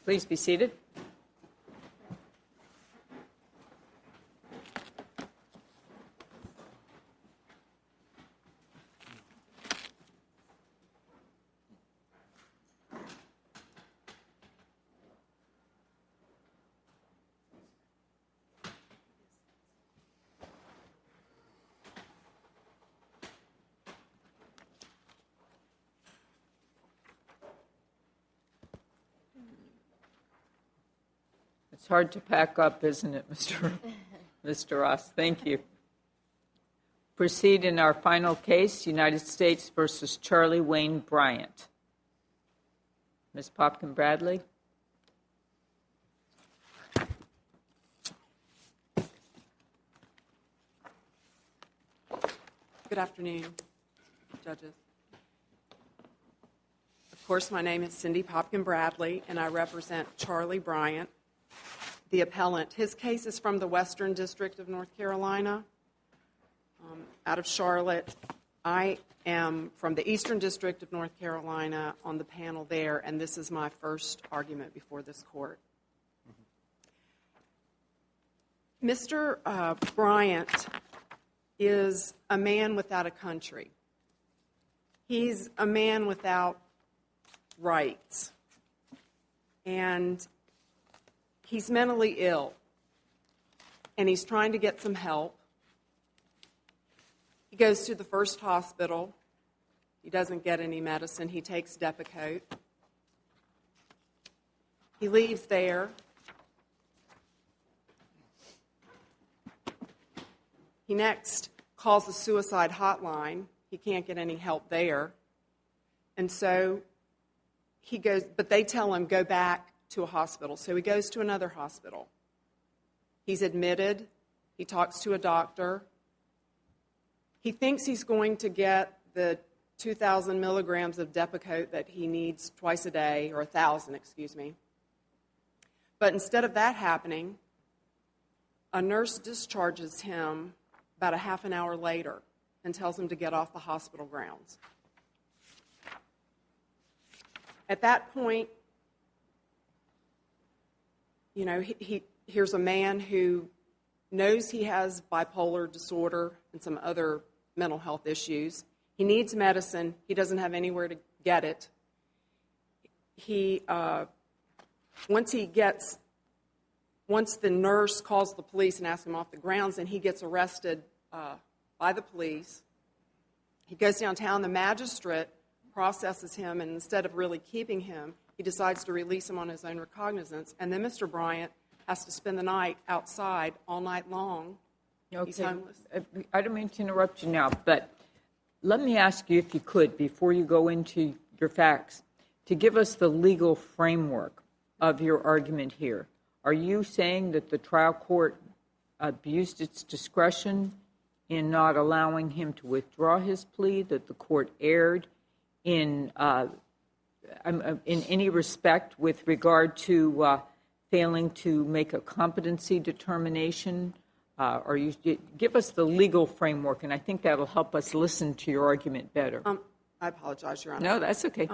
Please be seated. It's hard to pack up, isn't it, Mr. Ross? Thank you. Proceed in our final case, United States versus Charlie Wayne Bryant. Ms. Popkin-Bradley. Good afternoon, judges. Of course, my name is Cindy Popkin-Bradley, and I represent Charlie Bryant, the appellant. His case is from the Western District of North Carolina, out of Charlotte. I am from the Eastern District of North Carolina on the panel there, and this is my first argument before this court. Mr. Bryant is a man without a country. He's a man without rights. And he's mentally ill, and he's trying to get some help. He goes to the first hospital. He doesn't get any medicine. He takes Depakote. He leaves there. He next calls the suicide hotline. He can't get any help there. And so he goes, but they tell him, go back to a hospital. So he goes to another hospital. He's admitted. He talks to a doctor. He thinks he's going to get the 2,000 milligrams of Depakote that he needs twice a day, or 1,000, excuse me. But instead of that happening, a nurse discharges him about a half an hour later and tells him to get off the hospital grounds. At that point, you know, here's a man who knows he has bipolar disorder and some other mental health issues. He needs medicine. He doesn't have anywhere to get it. Once the nurse calls the police and asks him off the grounds, and he gets arrested by the police. He goes downtown. The magistrate processes him, and instead of really keeping him, he decides to release him on his own recognizance. And then Mr. Bryant has to spend the night outside all night long. Okay. He's homeless. I don't mean to interrupt you now, but let me ask you, if you could, before you go into your facts, to give us the legal framework of your argument here. Are you saying that the trial court abused its discretion in not allowing him to withdraw his plea, that the court erred in any respect with regard to failing to make a competency determination? Or you give us the legal framework, and I think that'll help us listen to your argument better. I apologize, Your Honor. No, that's okay.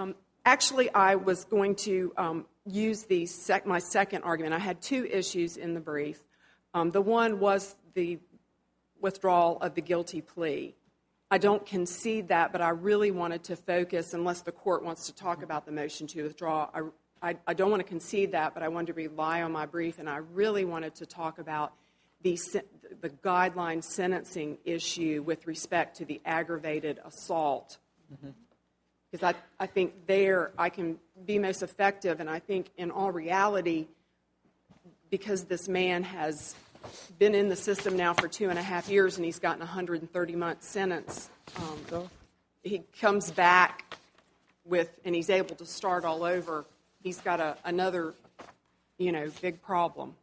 Actually, I was going to use my second argument. I had two issues in the brief. The one was the withdrawal of the guilty plea. I don't concede that, but I really wanted to focus, unless the court wants to talk about the motion to withdraw, I don't want to concede that, but I wanted to rely on my brief, and I really wanted to talk about the guideline sentencing issue with respect to the aggravated assault. Because I think there I can be most effective, and I think in all reality, because this man has been in the system now for 2.5 years and he's gotten a 130-month sentence, he comes back and he's able to start all over. He's got another, big problem.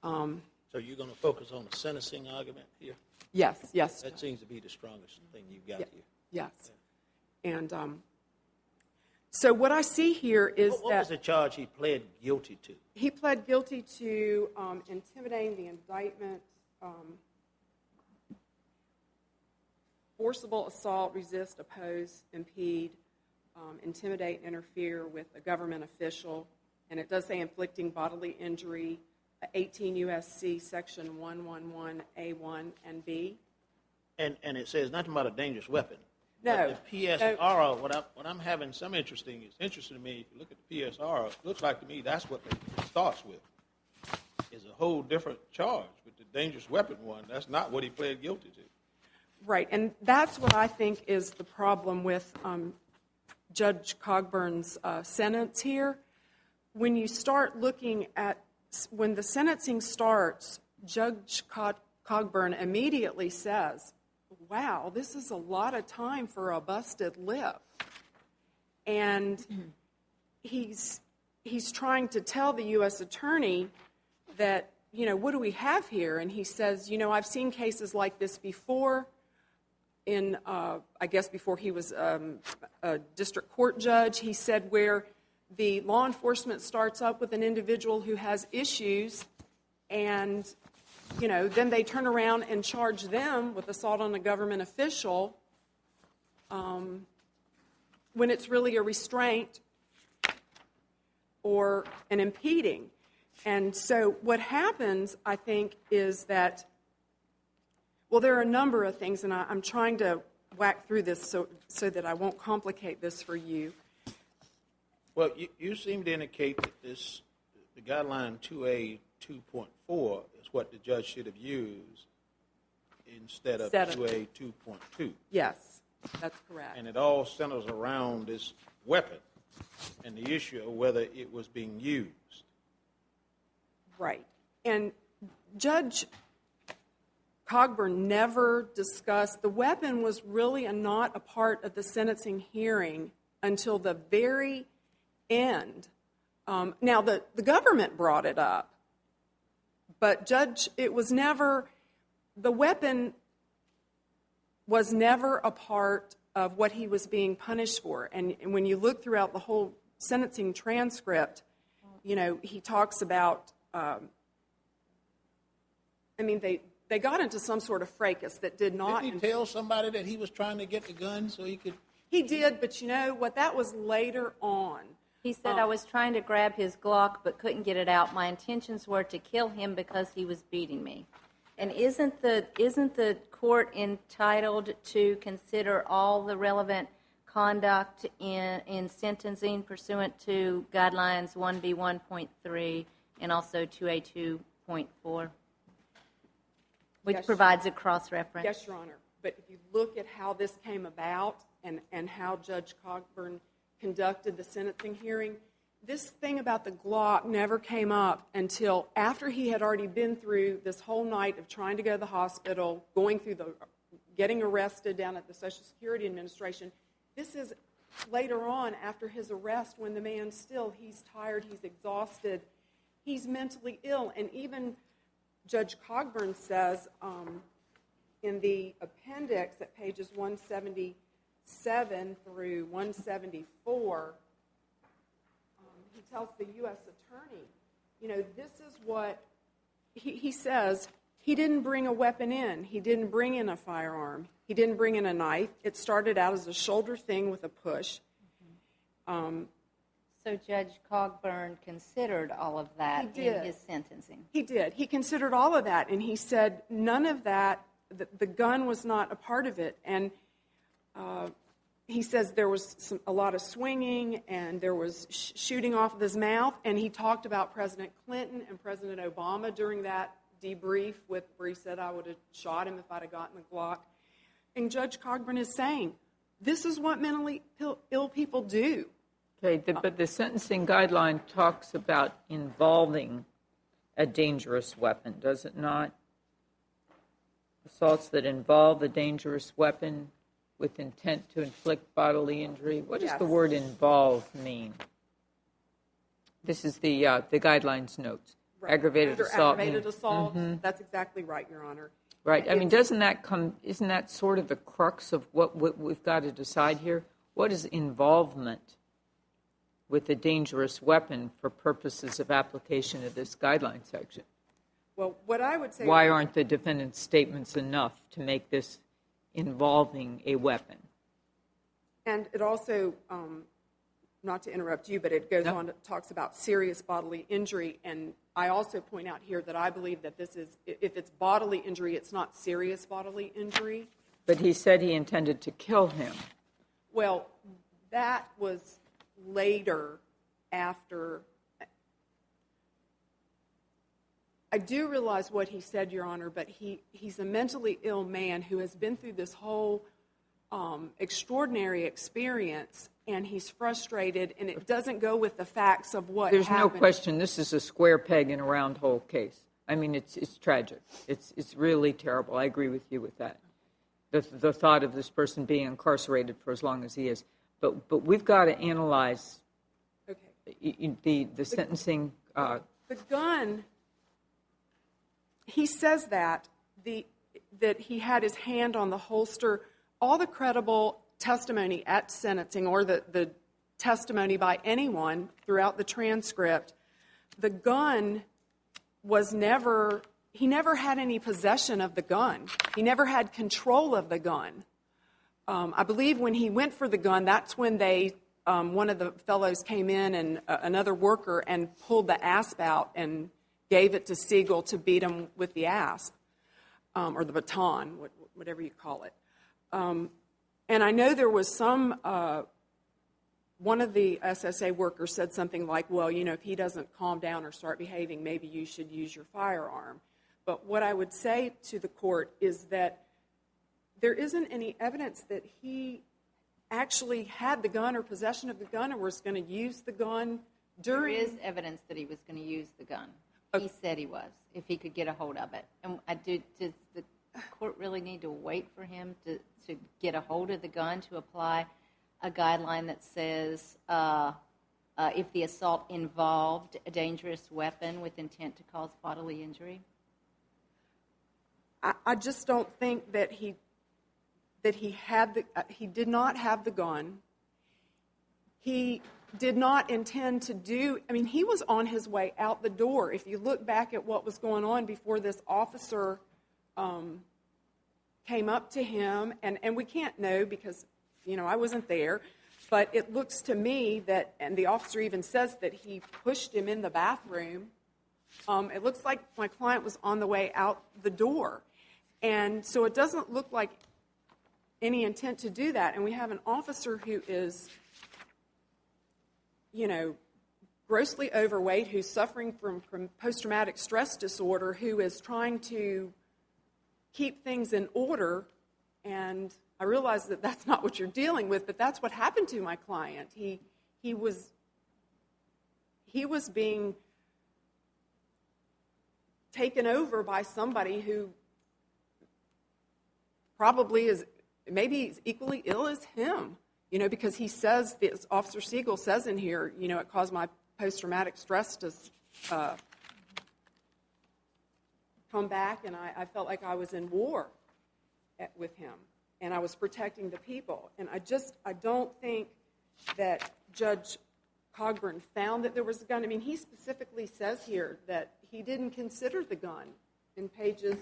So you're going to focus on the sentencing argument here? Yes. That seems to be the strongest thing you've got here. Yes. And so what I see here is what was the charge he pled guilty to? He pled guilty to intimidating the indictment, forcible assault, resist, oppose, impede, intimidate, interfere with a government official, And it does say inflicting bodily injury, 18 U.S.C. Section 111A1 and B. And it says nothing about a dangerous weapon. No. But the PSR, what I'm having some interest in, it's interesting to me, if you look at the PSR, it looks like to me that's what it starts with. Is a whole different charge with the dangerous weapon one. That's not what he pled guilty to. Right, and that's what I think is the problem with Judge Cogburn's sentence here. When you start looking at, when the sentencing starts, Judge Cogburn immediately says, wow, this is a lot of time for a busted lip. And he's trying to tell the U.S. attorney that, you know, what do we have here? And he says, you know, I've seen cases like this before in, I guess before he was a district court judge. He said where the law enforcement starts up with an individual who has issues and, you know, then they turn around and charge them with assault on a government official when it's really a restraint or an impeding. And so what happens, I think, is that, well, there are a number of things, and I'm trying to whack through this so that I won't complicate this for you. Well, you seem to indicate that the guideline 2A 2.4 is what the judge should have used instead of 2A 2.2. Yes, that's correct. And it all centers around this weapon and the issue of whether it was being used. Right. And Judge Cogburn never discussed, the weapon was really not a part of the sentencing hearing until the very end. Now, the government brought it up, but it was never, the weapon was never a part of what he was being punished for. And when you look throughout the whole sentencing transcript, you know, he talks about, I mean, they got into some sort of fracas that did not... Didn't he tell somebody that he was trying to get the gun so he could... He did, but you know what, that was later on. He said, I was trying to grab his Glock but couldn't get it out. My intentions were to kill him because he was beating me. And isn't the court entitled to consider all the relevant conduct in sentencing pursuant to guidelines 1B1.3 and also 2A2.4, which Yes, provides a cross-reference? Yes, Your Honor. But if you look at how this came about and how Judge Cogburn conducted the sentencing hearing, this thing about the Glock never came up until after he had already been through this whole night of trying to go to the hospital, going through getting arrested down at the Social Security Administration. This is later on after his arrest when the man he's tired, he's exhausted, he's mentally ill. And even Judge Cogburn says in the appendix at pages 177 through 174, he tells the U.S. attorney, you know, this is what he says. He didn't bring a weapon in. He didn't bring in a firearm. He didn't bring in a knife. It started out as a shoulder thing with a push. So Judge Cogburn considered all of that in his sentencing? He did. He considered all of that, and he said none of that, the gun was not a part of it. And he says there was a lot of swinging, and there was shooting off of his mouth, and he talked about President Clinton and President Obama during that debrief where he said, I would have shot him if I'd have gotten the Glock. And Judge Cogburn is saying, this is what mentally ill people do. Okay, but the sentencing guideline talks about involving a dangerous weapon, does it not? Assaults that involve a dangerous weapon with intent to inflict bodily injury. What does the word involve mean? This is the guidelines notes. Right. Aggravated assault. Aggravated assault. That's exactly right, Your Honor. Right. I mean, isn't that sort of the crux of what we've got to decide here? What is involvement with a dangerous weapon for purposes of application of this guideline section? Well, what I would say... Why aren't the defendant's statements enough to make this involving a weapon? And it also, not to interrupt you, but it goes on to talks about serious bodily injury, and I also point out here that I believe that this is, if it's bodily injury, it's not serious bodily injury. But he said he intended to kill him. Well, that was later after. I do realize what he said, Your Honor, but he's a mentally ill man who has been through this whole extraordinary experience, and he's frustrated, and it doesn't go with the facts of what There's happened. no question this is a square peg in a round hole case. I mean, it's tragic. It's really terrible. I agree with you with that. The thought of this person being incarcerated for as long as he is. But we've got to analyze the sentencing. The gun, he says that he had his hand on the holster. All the credible testimony at sentencing, or the testimony by anyone throughout the transcript, the gun was never, he never had any possession of the gun. He never had control of the gun. I believe when he went for the gun, that's when one of the fellows came in, and another worker, and pulled the asp out and gave it to Siegel to beat him with the asp, or the baton, whatever you call it. And I know there was one of the SSA workers said something like, well, if he doesn't calm down or start behaving, maybe you should use your firearm. But what I would say to the court is that there isn't any evidence that he actually had the gun or possession of the gun or was going to use the gun during. There is evidence that he was going to use the gun. He said he was, if he could get a hold of it. And does the court really need to wait for him to get a hold of the gun to apply a guideline that says if the assault involved a dangerous weapon with intent to cause bodily injury? I just don't think that he did not have the gun. He did not intend to do, he was on his way out the door. If you look back at what was going on before this officer came up to him, and we can't know because, I wasn't there, but it looks to me that, and the officer even says that he pushed him in the bathroom. It looks like my client was on the way out the door. And so it doesn't look like any intent to do that. And we have an officer who is, grossly overweight, who's suffering from post-traumatic stress disorder, who is trying to keep things in order. And I realize that that's not what you're dealing with, but that's what happened to my client. He was being taken over by somebody who probably is, maybe he's equally ill as him, because he says, this Officer Siegel says in here, it caused my post-traumatic stress to come back, and I felt like I was in war with him, and I was protecting the people. And I don't think that Judge Cogburn found that there was a gun. He specifically says here that he didn't consider the gun in pages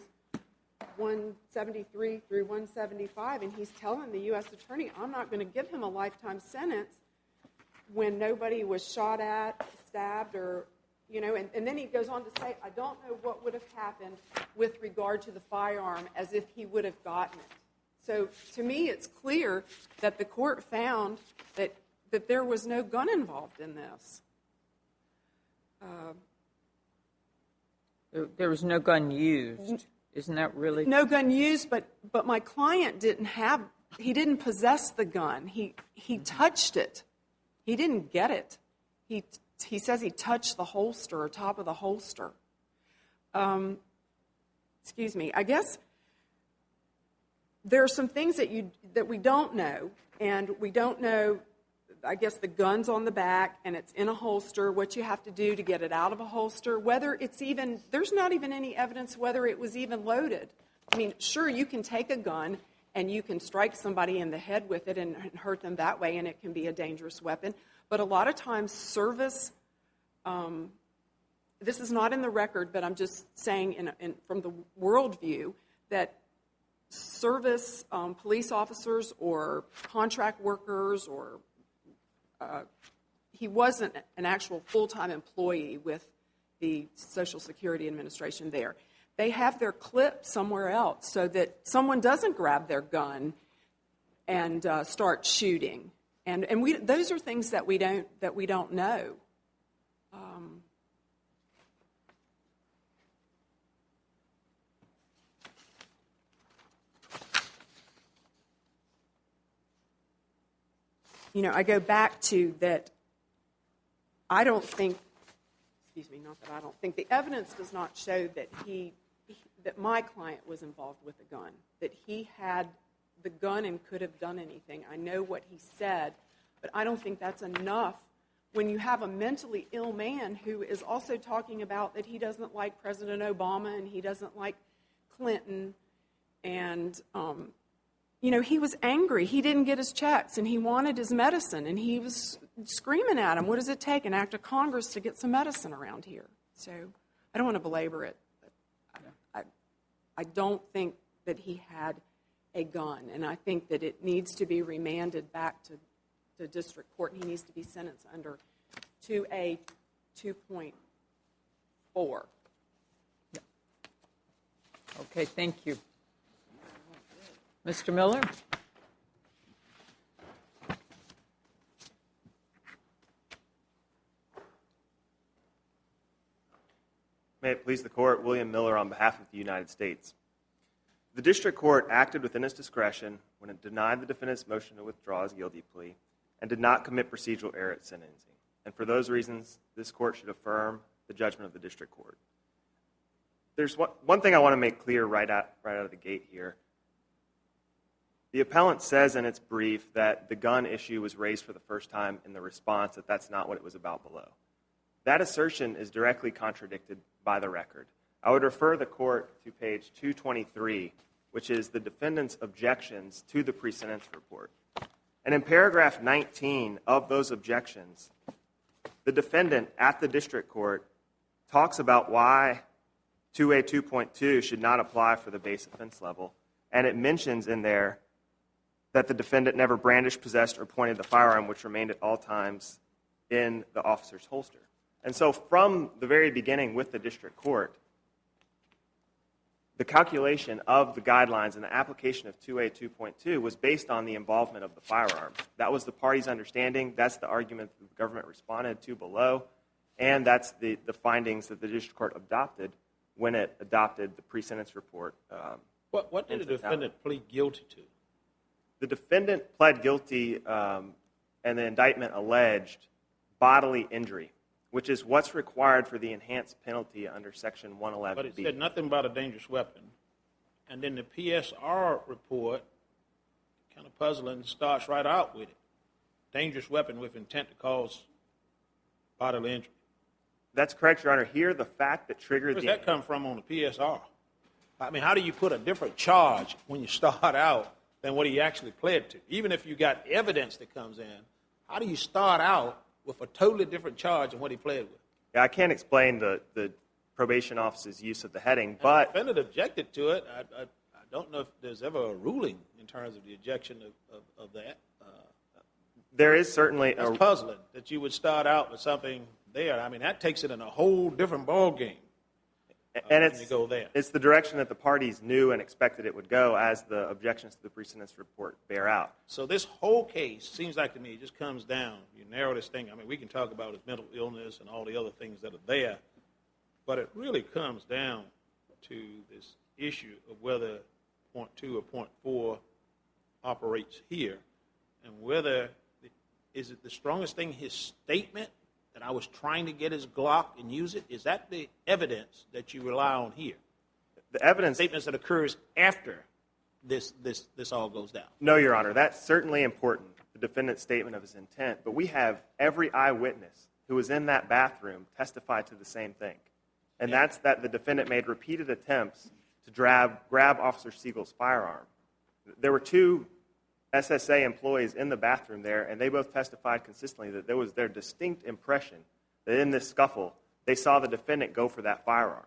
173 through 175, and he's telling the U.S. attorney, I'm not going to give him a lifetime sentence when nobody was shot at, stabbed, or, and then he goes on to say, I don't know what would have happened with regard to the firearm as if he would have gotten it. So to me, it's clear that the court found that there was no gun involved in this. There was no gun used. Isn't that really? No gun used, but my client didn't possess the gun. He touched it. He didn't get it. He says he touched the holster or top of the holster. Excuse me. I guess there are some things that we don't know, and we don't know, I guess, the gun's on the back and it's in a holster, what you have to do to get it out of a holster, whether it's even, there's not even any evidence whether it was even loaded. Sure, you can take a gun and you can strike somebody in the head with it and hurt them that way, and it can be a dangerous weapon. But a lot of times service, this is not in the record, but I'm just saying from the worldview that service police officers or contract workers or he wasn't an actual full-time employee with the Social Security Administration there. They have their clip somewhere else so that someone doesn't grab their gun and start shooting. And those are things that we don't know. I go back to that. I don't think. Excuse me, not that I don't think. The evidence does not show that that my client was involved with a gun, that he had the gun and could have done anything. I know what he said, but I don't think that's enough when you have a mentally ill man who is also talking about that he doesn't like President Obama and he doesn't like Clinton. And, he was angry. He didn't get his checks and he wanted his medicine and he was screaming at him, what does it take, an act of Congress to get some medicine around here? So I don't want to belabor it. But I don't think that he had a gun, and I think that it needs to be remanded back to district court. He needs to be sentenced under 2A 2.4. Okay, thank you. Mr. Miller? May it please the Court, William Miller on behalf of the United States. The district court acted within its discretion when it denied the defendant's motion to withdraw his guilty plea and did not commit procedural error at sentencing. And for those reasons, this court should affirm the judgment of the district court. There's one thing I want to make clear right out of the gate here. The appellant says in its brief that the gun issue was raised for the first time in the response, that that's not what it was about below. That assertion is directly contradicted by the record. I would refer the court to page 223, which is the defendant's objections to the pre-sentence report. And in paragraph 19 of those objections, the defendant at the district court talks about why 2A 2.2 should not apply for the base offense level. And it mentions in there that the defendant never brandished, possessed, or pointed the firearm, which remained at all times in the officer's holster. And so from the very beginning with the district court, the calculation of the guidelines and the application of 2A 2.2 was based on the involvement of the firearm. That was the party's understanding. That's the argument that the government responded to below. And that's the findings that the district court adopted when it adopted the pre-sentence report. What did the defendant plead guilty to? The defendant pled guilty, and the indictment alleged bodily injury, which is what's required for the enhanced penalty under Section 111B. But it said nothing about a dangerous weapon. And then the PSR report, kind of puzzling, starts right out with it. Dangerous weapon with intent to cause bodily injury. That's correct, Your Honor. Here, the fact that triggered Where does that come from on the PSR? I mean, how do you put a different charge when you start out than what he actually pled to? Even if you got evidence that comes in, how do you start out with a totally different charge than what he pled with? Yeah, I can't explain the probation office's use of the heading, but the defendant objected to it. I don't know if there's ever a ruling in terms of the objection of that. there is certainly It's puzzling that you would start out with something there. I mean, that takes it in a whole different ballgame. And you go there. it's the direction that the parties knew and expected it would go as the objections to the pre-sentence report bear out. So this whole case seems like to me it just comes down. You narrow this thing. I mean, we can talk about his mental illness and all the other things that are there, but it really comes down to this issue of whether point 2 or point 4 operates here, and whether is it the strongest thing his statement that I was trying to get his Glock and use it? Is that the evidence that you rely on here? The evidence... Statements that occurs after this all goes down. No, Your Honor. That's certainly important, the defendant's statement of his intent. But we have every eyewitness who was in that bathroom testify to the same thing. And that's that the defendant made repeated attempts to grab Officer Siegel's firearm. There were 2 SSA employees in the bathroom there, and they both testified consistently that there was their distinct impression that in this scuffle, they saw the defendant go for that firearm.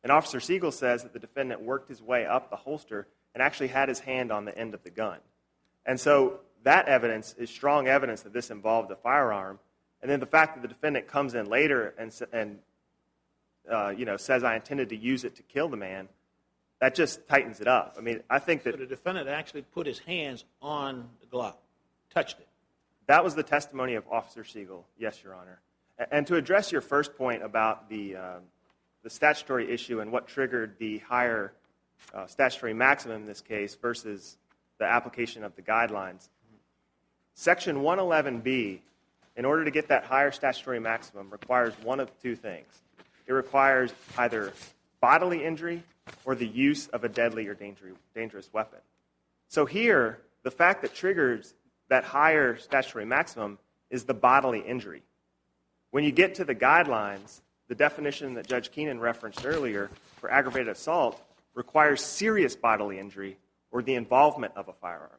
And Officer Siegel says that the defendant worked his way up the holster and actually had his hand on the end of the gun. And so that evidence is strong evidence that this involved a firearm, And then the fact that the defendant comes in later and says, I intended to use it to kill the man, that just tightens it up. I mean, I think that... So the defendant actually put his hands on the Glock, touched it. That was the testimony of Officer Siegel, yes, Your Honor. And to address your first point about the statutory issue and what triggered the higher statutory maximum in this case versus the application of the guidelines, Section 111B, in order to get that higher statutory maximum, requires one of two things. It requires either bodily injury or the use of a deadly or dangerous weapon. So here, the fact that triggers that higher statutory maximum is the bodily injury. When you get to the guidelines, the definition that Judge Keenan referenced earlier for aggravated assault requires serious bodily injury or the involvement of a firearm.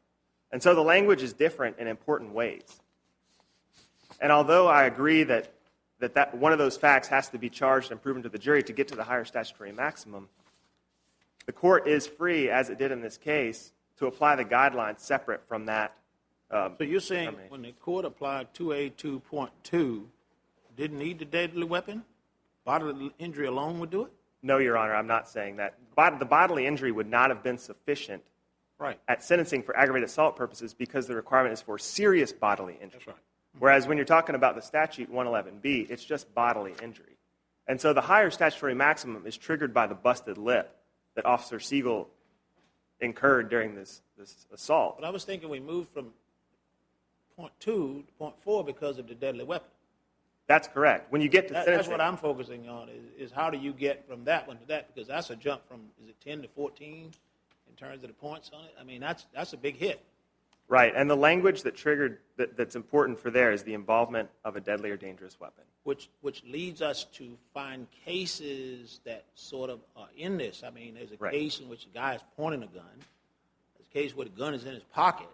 And so the language is different in important ways. And although I agree that one of those facts has to be charged and proven to the jury to get to the higher statutory maximum, the court is free, as it did in this case, to apply the guidelines separate from that. So you're saying when the court applied 2A2.2, didn't need the deadly weapon? Bodily injury alone would do it? No, Your Honor, I'm not saying that. The bodily injury would not have been sufficient at sentencing for aggravated assault purposes because the requirement is for serious bodily injury. That's right. Whereas when you're talking about the statute 111B, it's just bodily injury. And so the higher statutory maximum is triggered by the busted lip that Officer Siegel incurred during this assault. But I was thinking we moved from point 2 to point 4 because of the deadly weapon. That's correct. When you get to sentencing... That's what I'm focusing on, is how do you get from that one to that? Because that's a jump from, is it 10 to 14 in terms of the points on it? I mean, that's a big hit. Right, and the language that triggered, that's important for there is the involvement of a deadly or dangerous weapon. Which leads us to find cases that sort of are in this. I mean, there's a case in which a guy is pointing a gun. There's a case where the gun is in his pocket.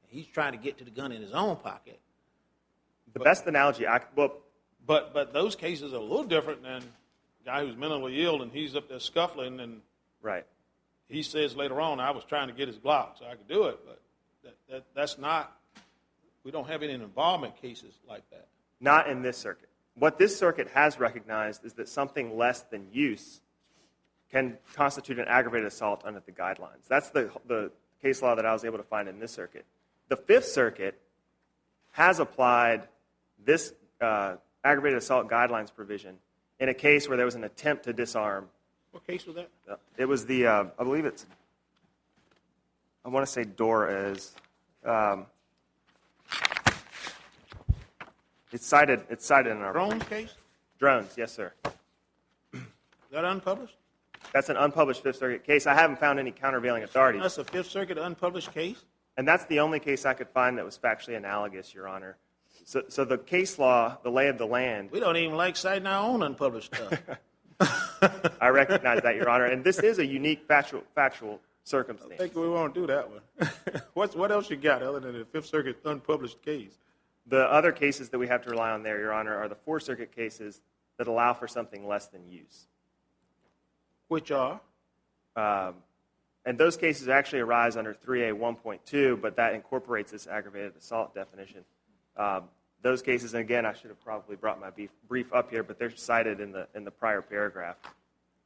And he's trying to get to the gun in his own pocket. The best analogy, But those cases are a little different than a guy who's mentally ill and he's up there scuffling and he says later on, I was trying to get his Glock so I could do it. But that's not, we don't have any involvement cases like that. Not in this circuit. What this circuit has recognized is that something less than use can constitute an aggravated assault under the guidelines. That's the case law that I was able to find in this circuit. The Fifth Circuit has applied this aggravated assault guidelines provision in a case where there was an attempt to disarm. What case was that? It was the, I believe it's, I want to say Doras. It's cited in our... Drones case? Drones, yes, sir. Is that unpublished? That's an unpublished Fifth Circuit case. I haven't found any countervailing authorities. That's a Fifth Circuit unpublished case? And that's the only case I could find that was factually analogous, Your Honor. So the case law, the lay of the land... We don't even like citing our own unpublished stuff. I recognize that, Your Honor. And this is a unique factual circumstance. I think we won't do that one. What else you got other than the Fifth Circuit unpublished case? The other cases that we have to rely on there, Your Honor, are the Fourth Circuit cases that allow for something less than use. Which are? And those cases actually arise under 3A1.2, but that incorporates this aggravated assault definition. Those cases, and again, I should have probably brought my brief up here, but they're cited in the prior paragraph.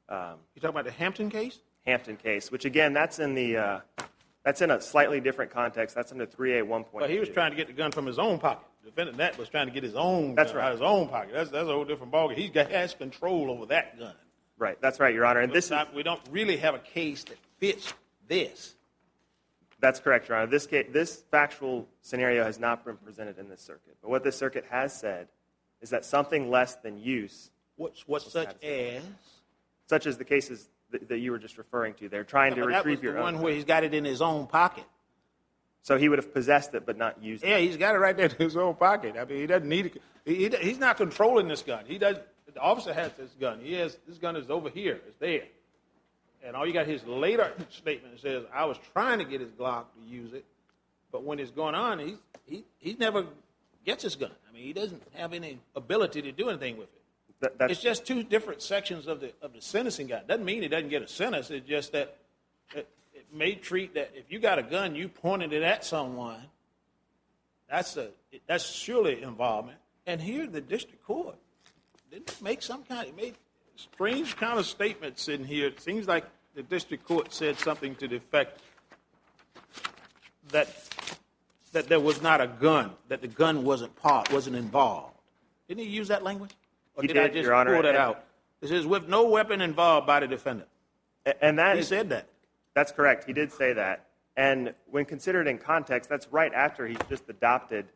You talking about the Hampton case? Hampton case, which again, that's in a slightly different context. That's under 3A1.2. But he was trying to get the gun from his own pocket. The defendant Nat was trying to get his own gun out of his own pocket. That's a whole different ballgame. He has control over that gun. Right, that's right, Your Honor. And we don't really have a case that fits this. That's correct, Your Honor. This factual scenario has not been presented in this circuit. But what this circuit has said is that something less than use... What's such as? Such as the cases that you were just referring to. They're trying to retrieve your own. That was the one where he's got it in his own pocket. So he would have possessed it but not used it. Yeah, he's got it right there in his own pocket. I mean, he doesn't need it. He's not controlling this gun. The officer has this gun. This gun is over here. It's there. And all you got his later statement that says, I was trying to get his Glock to use it, but when it's going on, he never gets his gun. I mean, he doesn't have any ability to do anything with it. It's just two different sections of the sentencing guide. Doesn't mean he doesn't get a sentence. It's just that it may treat that if you got a gun, you pointed it at someone, that's surely involvement. And here the district court didn't make it made strange kind of statements in here. It seems like the district court said something to the effect that there was not a gun, that the gun wasn't involved. Didn't he use that language? Or He did I did, just Your Honor, pull that and- out? It says, with no weapon involved by the defendant. And that He is, said that. that's correct. He did say that. And when considered in context, that's right after he just adopted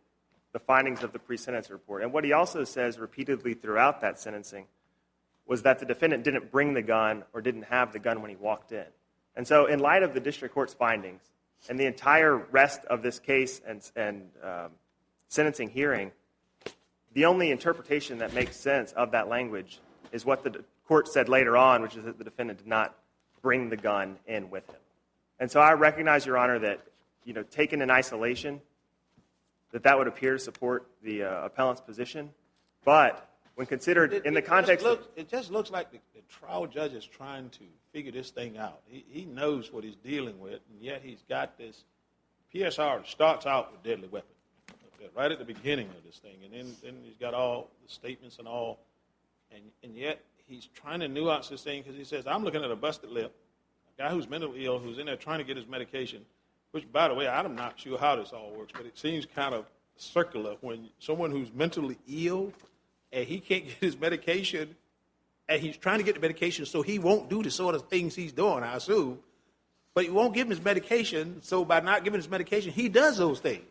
the findings of the pre-sentence report. And what he also says repeatedly throughout that sentencing was that the defendant didn't bring the gun or didn't have the gun when he walked in. And so in light of the district court's findings and the entire rest of this case and sentencing hearing, the only interpretation that makes sense of that language is what the court said later on, which is that the defendant did not bring the gun in with him. And so I recognize, Your Honor, that, taken in isolation, that would appear to support the appellant's position. But when considered in the context it just looks like the trial judge is trying to figure this thing out. He knows what he's dealing with, and yet he's got this PSR that starts out with deadly weapon right at the beginning of this thing, and then he's got all the statements and all, and yet he's trying to nuance this thing because he says, I'm looking at a busted lip, a guy who's mentally ill, who's in there trying to get his medication, which, by the way, I'm not sure how this all works, but it seems kind of circular when someone who's mentally ill and he can't get his medication, and he's trying to get the medication so he won't do the sort of things he's doing, I assume, but he won't give him his medication, so by not giving his medication, he does those things.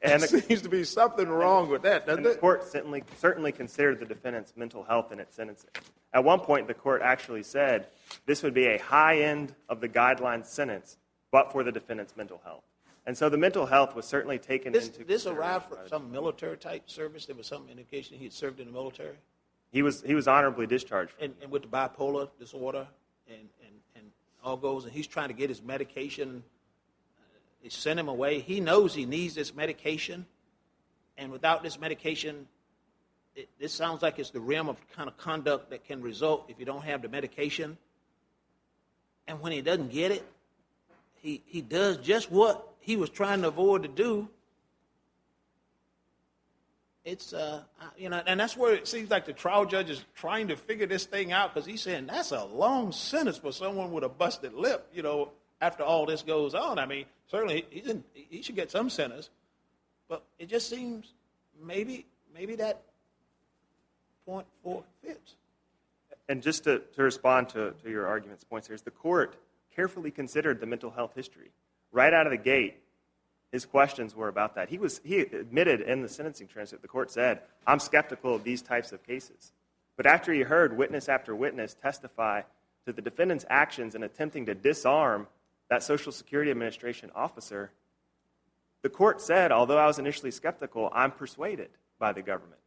And there seems to be something wrong with that, doesn't the it? court certainly considered the defendant's mental health in its sentencing. At one point, the court actually said this would be a high end of the guideline sentence, but for the defendant's mental health. And so the mental health was certainly taken into consideration. This arrived from some military-type service? There was some indication he had served in the military? He was honorably discharged. And with the bipolar disorder and all goes, and he's trying to get his medication. They sent him away. He knows he needs this medication, and without this medication, this sounds like it's the realm of kind of conduct that can result if you don't have the medication. And when he doesn't get it, he does just what he was trying to avoid to do. It's, and that's where it seems like the trial judge is trying to figure this thing out, because he's saying that's a long sentence for someone with a busted lip, after all this goes on. I mean, certainly he should get some sentence, but it just seems maybe that 0.4 fits. And just to respond to your argument's points here, is the court carefully considered the mental health history. Right out of the gate, his questions were about that. He admitted in the sentencing transcript, the court said, I'm skeptical of these types of cases. But after he heard witness after witness testify to the defendant's actions in attempting to disarm that Social Security Administration officer, the court said, although I was initially skeptical, I'm persuaded by the government.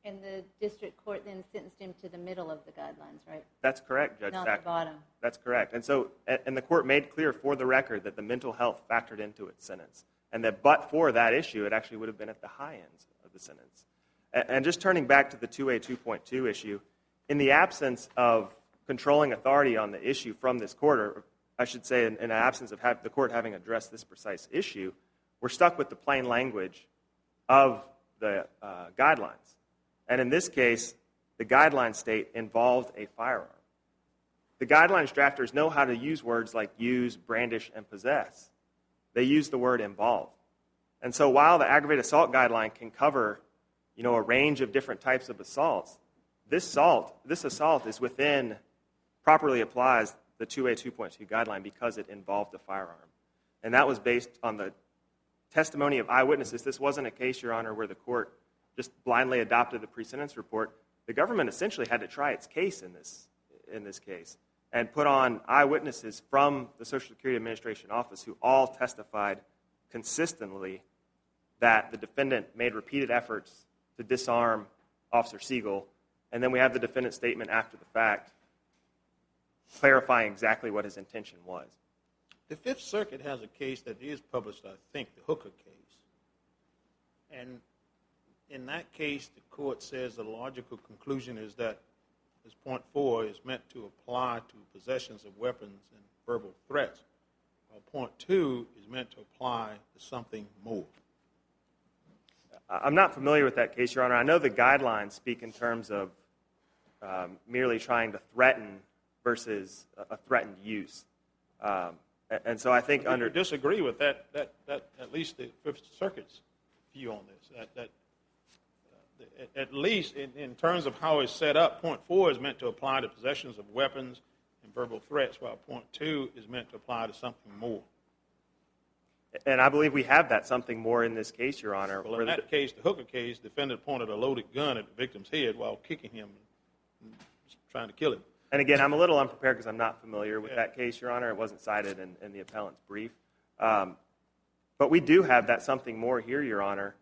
And the district court then sentenced him to the middle of the guidelines, right? That's correct, Judge Not Thacker. the bottom. That's correct. And so, and the court made clear for the record that the mental health factored into its sentence, and that but for that issue, it actually would have been at the high ends of the sentence. And just turning back to the 2A 2.2 issue, in the absence of controlling authority on the issue from this court, or I should say in the absence of the court having addressed this precise issue, we're stuck with the plain language of the guidelines. And in this case, the guideline state involved a firearm. The guidelines drafters know how to use words like use, brandish, and possess. They use the word involve. And so while the aggravated assault guideline can cover, a range of different types of assaults, this assault is within, properly applies the 2A 2.2 guideline because it involved a firearm. And that was based on the testimony of eyewitnesses. This wasn't a case, Your Honor, where the court just blindly adopted the pre-sentence report. The government essentially had to try its case in this case and put on eyewitnesses from the Social Security Administration office who all testified consistently that the defendant made repeated efforts to disarm Officer Siegel. And then we have the defendant's statement after the fact clarifying exactly what his intention was. The Fifth Circuit has a case that is published, I think, the Hooker case. And in that case, the court says the logical conclusion is that this point 4 is meant to apply to possessions of weapons and verbal threats, while point 2 is meant to apply to something more. I'm not familiar with that case, Your Honor. I know the guidelines speak in terms of merely trying to threaten versus a threatened use. And so I think I disagree with that at least the Fifth Circuit's view on this. At least in terms of how it's set up, point 4 is meant to apply to possessions of weapons and verbal threats, while point 2 is meant to apply to something more. And I believe we have that something more in this case, Your Honor. Well, in that case, the Hooker case, the defendant pointed a loaded gun at the victim's head while kicking him and trying to kill him. And again, I'm a little unprepared because I'm not familiar with that case, Your Honor. It wasn't cited in the appellant's brief. But we do have that something more here, Your Honor.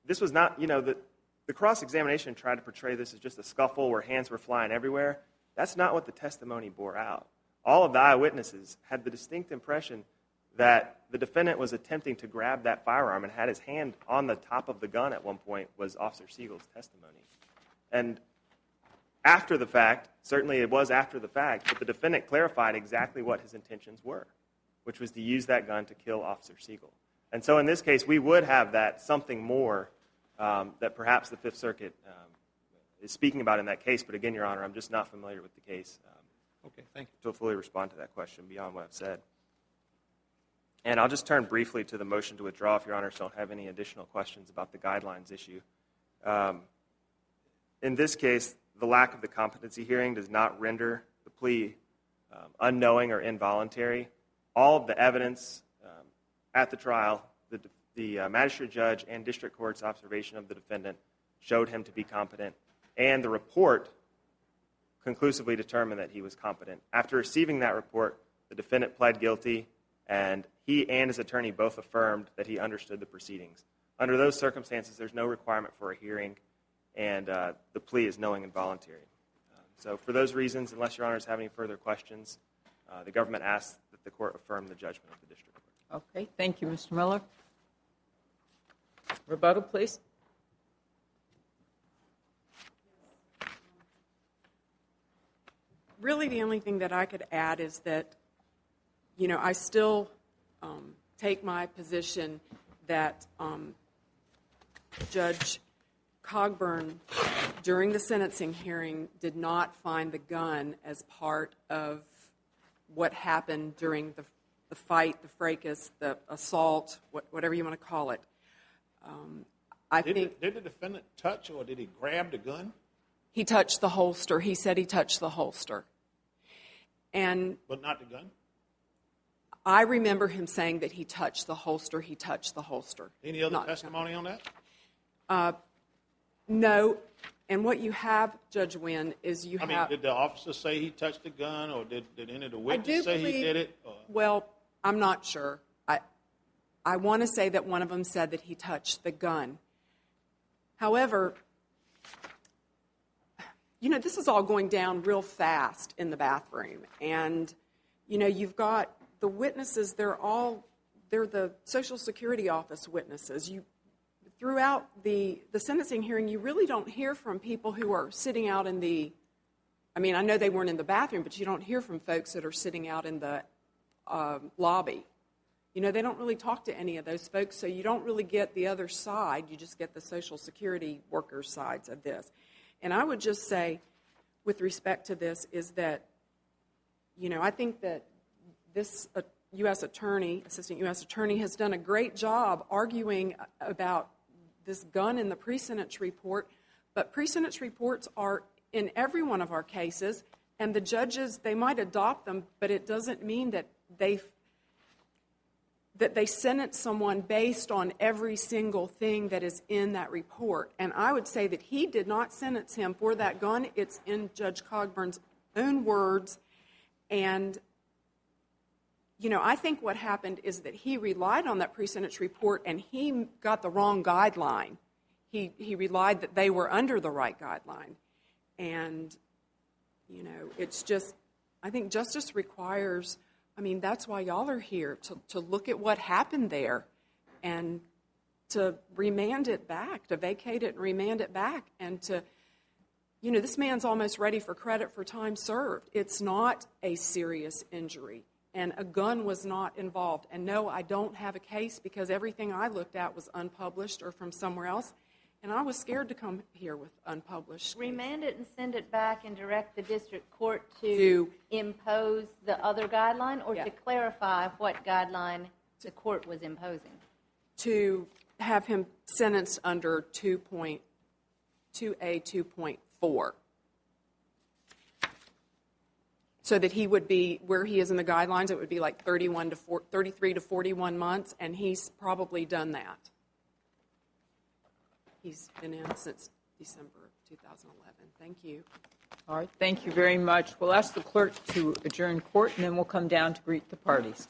This was not, the cross-examination tried to portray this as just a scuffle where hands were flying everywhere. That's not what the testimony bore out. All of the eyewitnesses had the distinct impression that the defendant was attempting to grab that firearm and had his hand on the top of the gun at one point, was Officer Siegel's testimony. And after the fact, certainly it was after the fact, but the defendant clarified exactly what his intentions were, which was to use that gun to kill Officer Siegel. And so in this case, we would have that something more that perhaps the Fifth Circuit is speaking about in that case. But again, Your Honor, I'm just not familiar with the case Okay, thank you. to fully respond to that question beyond what I've said. And I'll just turn briefly to the motion to withdraw if Your Honors don't have any additional questions about the guidelines issue. In this case, the lack of the competency hearing does not render the plea unknowing or involuntary. All of the evidence at the trial, the magistrate judge and district court's observation of the defendant showed him to be competent, and the report conclusively determined that he was competent. After receiving that report, the defendant pled guilty, and he and his attorney both affirmed that he understood the proceedings. Under those circumstances, there's no requirement for a hearing, and the plea is knowing and voluntary. So for those reasons, unless Your Honors have any further questions, the government asks that the court affirm the judgment of the district court. Okay, thank you, Mr. Miller. Rebuttal, please. Really, the only thing that I could add is that, I still take my position that Judge Cogburn, during the sentencing hearing, did not find the gun as part of what happened during the fight, the fracas, the assault, whatever you want to call it. Did the defendant touch or did he grab the gun? He touched the holster. He said he touched the holster. But not the gun? I remember him saying that he touched the holster. He touched the holster. Any other testimony on that? No. And what you have, Judge Wynn, is you have... did the officer say he touched the gun, or did any of the witnesses say he did it? Well, I'm not sure. I want to say that one of them said that he touched the gun. However, this is all going down real fast in the bathroom. And, you've got the witnesses, they're the Social Security Office witnesses. Throughout the sentencing hearing, you really don't hear from people who are sitting out in the... I know they weren't in the bathroom, but you don't hear from folks that are sitting out in the lobby. They don't really talk to any of those folks, so you don't really get the other side. You just get the Social Security workers' sides of this. And I would just say, with respect to this, is that, I think that this Assistant U.S. Attorney, has done a great job arguing about this gun in the pre-sentence report, but pre-sentence reports are in every one of our cases, and the judges, they might adopt them, but it doesn't mean that they sentence someone based on every single thing that is in that report. And I would say that he did not sentence him for that gun. It's in Judge Cogburn's own words. And, I think what happened is that he relied on that pre-sentence report, and he got the wrong guideline. He relied that they were under the right guideline. And, it's just, I think justice requires... that's why y'all are here, to look at what happened there and to remand it back, to vacate it and remand it back, and to, this man's almost ready for credit for time served. It's not a serious injury. and a gun was not involved. And no, I don't have a case because everything I looked at was unpublished or from somewhere else, and I was scared to come here with unpublished. Remand it and send it back and direct the district court to impose the other guideline, or to clarify what guideline the court was imposing? To have him sentenced under 2A2.4. So that he would be, where he is in the guidelines, it would be like 33 to 41 months, and he's probably done that. He's been in since December of 2011. Thank you. All right, thank you very much. We'll ask the clerk to adjourn court, and then we'll come down to greet the parties.